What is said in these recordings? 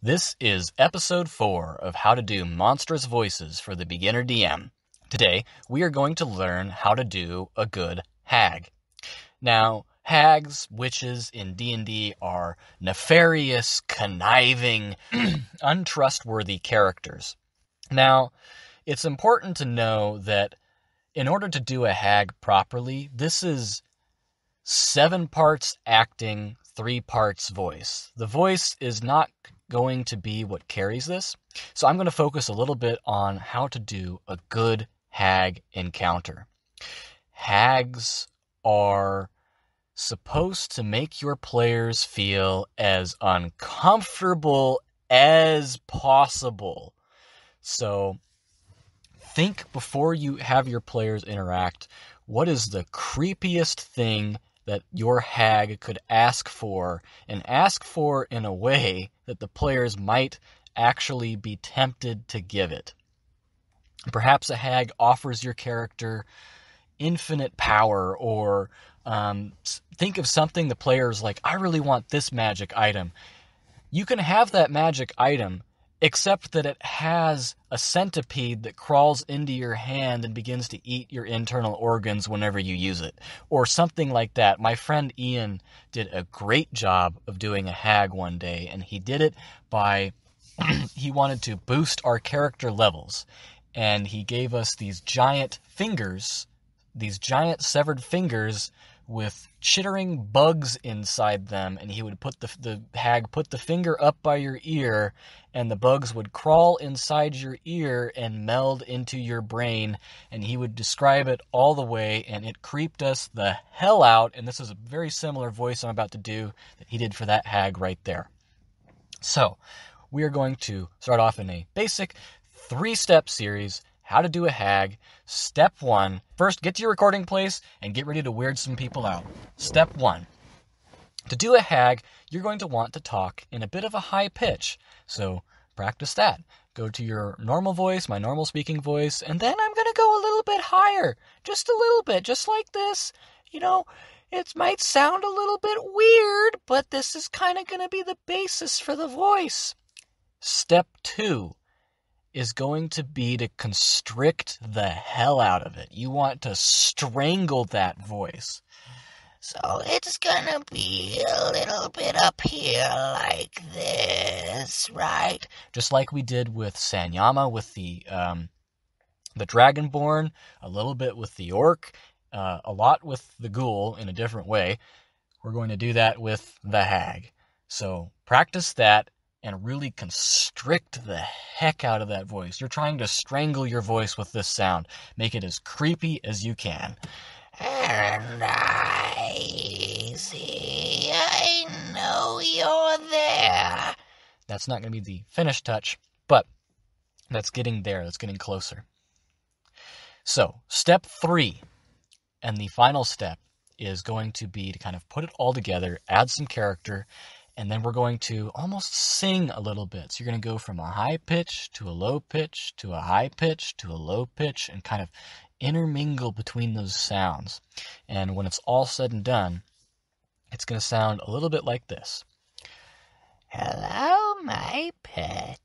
This is episode 4 of how to do monstrous voices for the beginner DM. Today, we are going to learn how to do a good hag. Now, hags, witches in D&D are nefarious, conniving, untrustworthy characters. Now, it's important to know that in order to do a hag properly, this is 7 parts acting, 3 parts voice. The voice is not going to be what carries this, so I'm going to focus a little bit on how to do a good hag encounter. Hags are supposed to make your players feel as uncomfortable as possible. So think before you have your players interact, what is the creepiest thing that your hag could ask for, and ask for in a way that the players might actually be tempted to give it. Perhaps a hag offers your character infinite power, or think of something the player's like, I really want this magic item. You can have that magic item, except that it has a centipede that crawls into your hand and begins to eat your internal organs whenever you use it, or something like that. My friend Ian did a great job of doing a hag one day, and he did it by he wanted to boost our character levels, and he gave us these giant fingers, these giant severed fingers with chittering bugs inside them, and he would put the hag put the finger up by your ear, and the bugs would crawl inside your ear and meld into your brain, and he would describe it all the way, and it creeped us the hell out. And this is a very similar voice I'm about to do that he did for that hag right there. So we are going to start off in a basic 3-step series, how to do a hag. Step 1, first get to your recording place and get ready to weird some people out. Step 1, to do a hag, you're going to want to talk in a bit of a high pitch. So practice that. Go to your normal voice, my normal speaking voice, and then I'm going to go a little bit higher. Just a little bit, just like this. You know, it might sound a little bit weird, but this is kind of going to be the basis for the voice. Step 2 is going to be to constrict the hell out of it. You want to strangle that voice. So it's gonna be a little bit up here like this, right? Just like we did with Sanyama with the Dragonborn, a little bit with the Orc, a lot with the Ghoul in a different way. We're going to do that with the Hag. So practice that and really constrict the heck out of that voice. You're trying to strangle your voice with this sound. Make it as creepy as you can. And I see, I know you're there. That's not going to be the finished touch, but that's getting there. That's getting closer. So, step 3, and the final step, is going to be to kind of put it all together, add some character, and then we're going to almost sing a little bit. So you're going to go from a high pitch to a low pitch to a high pitch to a low pitch and kind of intermingle between those sounds. And when it's all said and done, it's going to sound a little bit like this. Hello, my pet.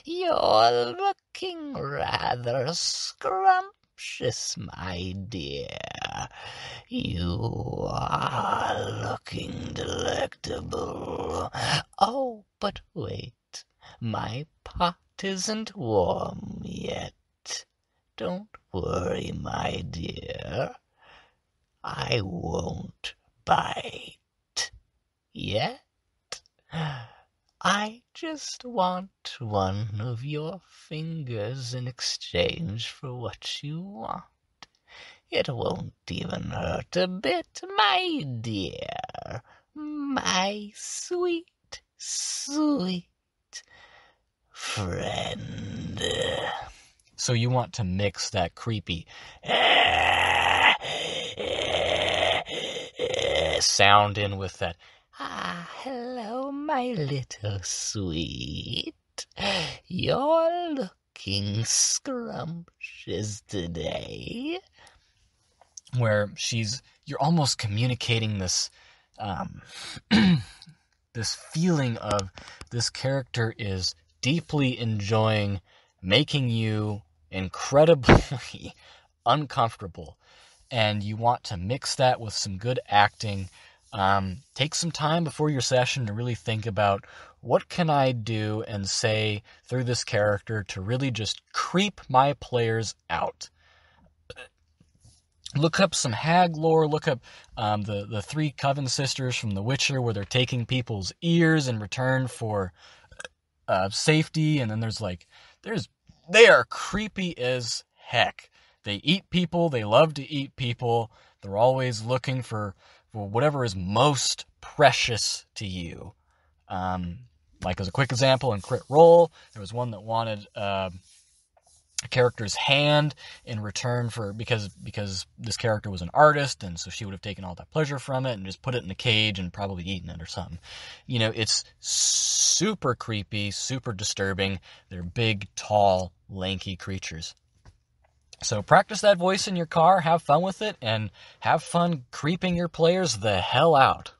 You're looking rather scrumptious, my dear. You are looking delectable. Oh, but wait. My pot isn't warm yet. Don't worry, my dear. I won't bite yet. I just want one of your fingers in exchange for what you want. It won't even hurt a bit, my dear. My sweet, sweet friend. So you want to mix that creepy sound in with that. Hello, my little sweet. You're looking scrumptious today. Where you're almost communicating this this feeling of this character is deeply enjoying making you incredibly uncomfortable, and you want to mix that with some good acting. Take some time before your session to really think about, what can I do and say through this character to really just creep my players out. Look up some hag lore. Look up the three coven sisters from The Witcher, where they're taking people's ears in return for safety. And then they are creepy as heck. They eat people. They love to eat people. They're always looking for whatever is most precious to you. Like as a quick example, in Crit Roll, there was one that wanted a character's hand in return for, because this character was an artist, and so she would have taken all that pleasure from it and just put it in a cage and probably eaten it or something. It's super creepy, super disturbing. They're big, tall, lanky creatures. So practice that voice in your car, have fun with it, and have fun creeping your players the hell out.